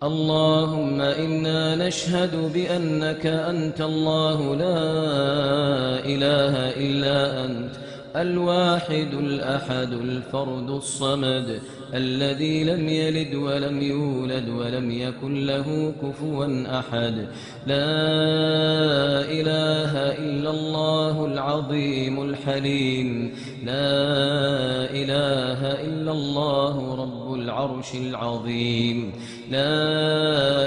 اللهم إنا نشهد بأنك أنت الله لا إله إلا أنت الواحد الأحد الفرد الصمد الذي لم يلد ولم يولد ولم يكن له كفوا أحد. لا إله إلا الله العظيم الحليم. لا إله إلا الله رب العرش العظيم. لا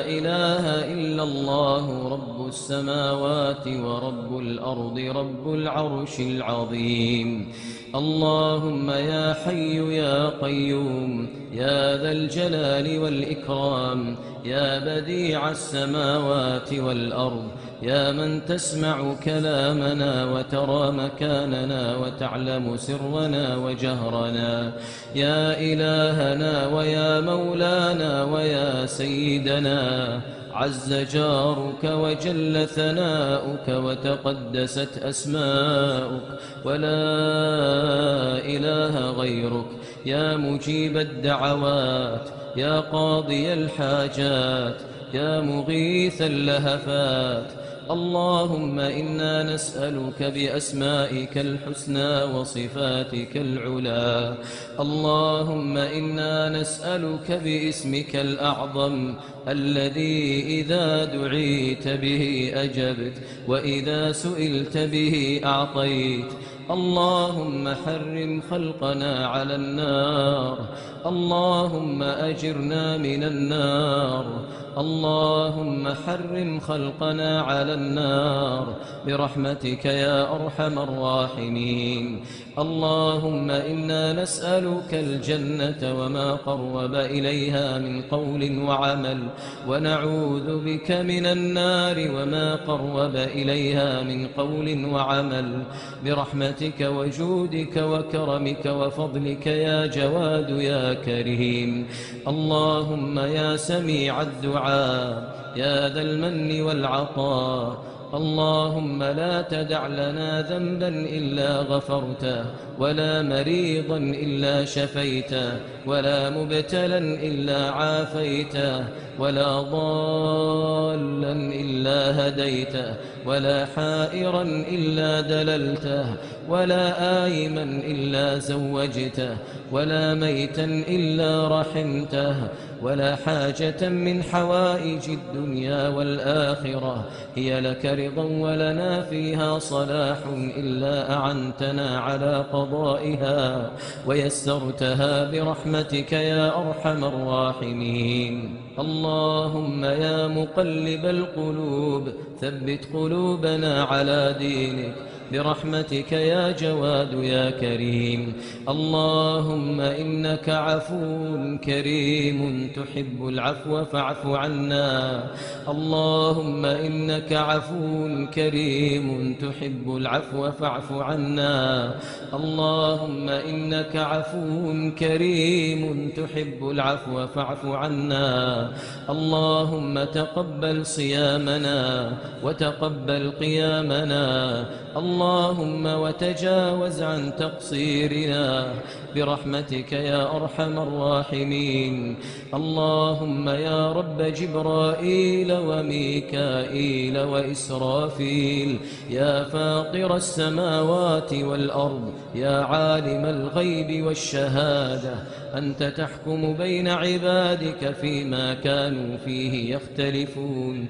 إله إلا الله رب السماوات ورب الأرض رب العرش العظيم. اللهم يا حي يا قيوم يا ذا الجلال والإكرام يا بديع السماوات والأرض يا من تسمع كلامنا وترى مكاننا وتعلم سرنا وجهرنا، يا إلهنا ويا مولانا ويا سيدنا، عز جارك وجل ثناؤك وتقدست أسماؤك ولا إله غيرك، يا مجيب الدعوات يا قاضي الحاجات يا مغيث اللهفات. اللهم إنا نسألك بأسمائك الحسنى وصفاتك العلى. اللهم إنا نسألك باسمك الأعظم الذي إذا دعيت به أجبت وإذا سئلت به أعطيت. اللهم حرم خلقنا على النار. اللهم أجرنا من النار. اللهم حرم خلقنا على النار برحمتك يا أرحم الراحمين. اللهم إنا نسألك الجنة وما قرب إليها من قول وعمل، ونعوذ بك من النار وما قرب إليها من قول وعمل برحمتك وجودك وكرمك وفضلك يا جواد يا كريم. اللهم يا سميع الدعاء يا ذا المن والعطاء، اللهم لا تدع لنا ذنبا إلا غفرته، ولا مريضا إلا شفيته، ولا مبتلا إلا عافيته، ولا ضالا إلا هديته، ولا حائرا إلا دللته، ولا آيما إلا زوجته، ولا ميتا إلا رحمته، ولا حاجة من حوائج الدنيا والآخرة هي لك رضا ولنا فيها صلاح إلا أعنتنا على قضائها ويسرتها برحمتك يا أرحم الراحمين. اللهم يا مقلب القلوب ثبت قلوبنا على دينك برحمتك يا جواد يا كريم. اللهم إنك عفو كريم تحب العفو فاعف عنا. اللهم إنك عفو كريم تحب العفو فاعف عنا. اللهم إنك عفو كريم تحب العفو فاعف عنا. اللهم تقبل صيامنا وتقبل قيامنا. اللهم وتجاوز عن تقصيرنا برحمتك يا أرحم الراحمين. اللهم يا رب جبرائيل وميكائيل وإسرافيل، يا فاطر السماوات والأرض، يا عالم الغيب والشهادة، أنت تحكم بين عبادك فيما كانوا فيه يختلفون.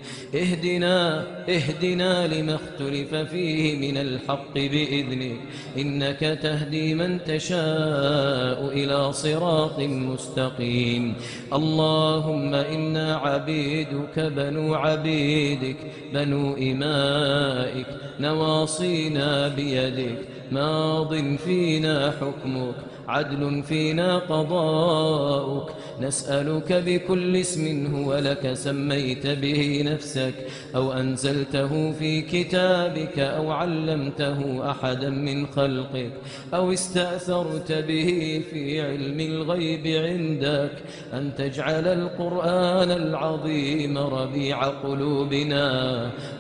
اهدنا لما اختلف فيه من الحق بإذنك، إنك تهدي من تشاء إلى صراط مستقيم. اللهم إنا عبيدك بنو عبيدك بنو إمائك، نواصينا بيدك، ماض فينا حكمك، عدل فينا قضاؤك. نسألك بكل اسم هو لك سميت به نفسك أو أنزلته في كتابك أو علمته أحدا من خلقك أو استأثرت به في علم الغيب عندك، أن تجعل القرآن العظيم ربيع قلوبنا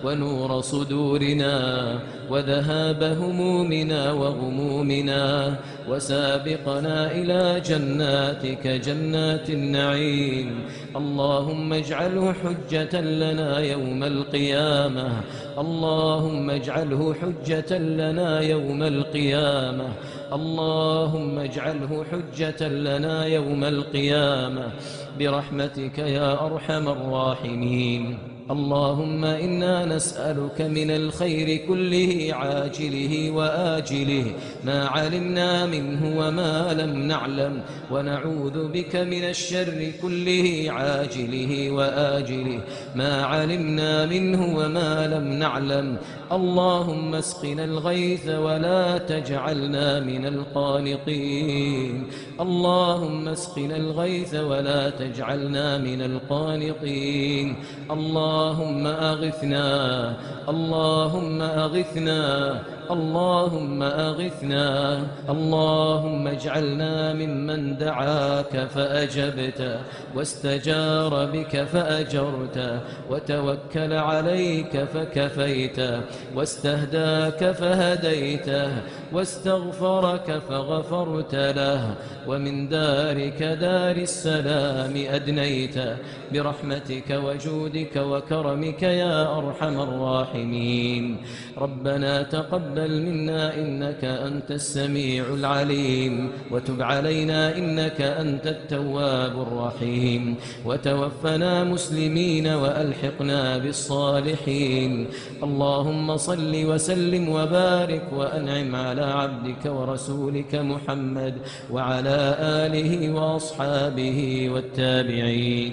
ونور صدورنا وذهاب همومنا وغمومنا، وسابقنا إلى جناتك جنات النعيم. اللهم اجعله حجة لنا يوم القيامة، اللهم اجعله حجة لنا يوم القيامة، اللهم اجعله حجة لنا يوم القيامة برحمتك يا أرحم الراحمين. اللهم إنا نسألك من الخير كله عاجله وآجله ما علمنا منه وما لم نعلم، ونعوذ بك من الشر كله عاجله وآجله ما علمنا منه وما لم نعلم. اللهم اسقنا الغيث ولا تجعلنا من القانطين، اللهم اسقنا الغيث ولا تجعلنا من القانطين. اللهم أغثنا، اللهم أغثنا، اللهم أغثنا. اللهم اجعلنا ممن دعاك فأجبت، واستجار بك فأجرت، وتوكل عليك فكفيت، واستهداك فهديته، واستغفرك فغفرت له، ومن دارك دار السلام أدنيت برحمتك وجودك وكرمك يا أرحم الراحمين. ربنا تقبل منا إنك أنت السميع العليم، وتب علينا إنك أنت التواب الرحيم، وتوفنا مسلمين وألحقنا بالصالحين. اللهم صل وسلم وبارك وأنعم على عبدك ورسولك محمد وعلى آله وأصحابه والتابعين.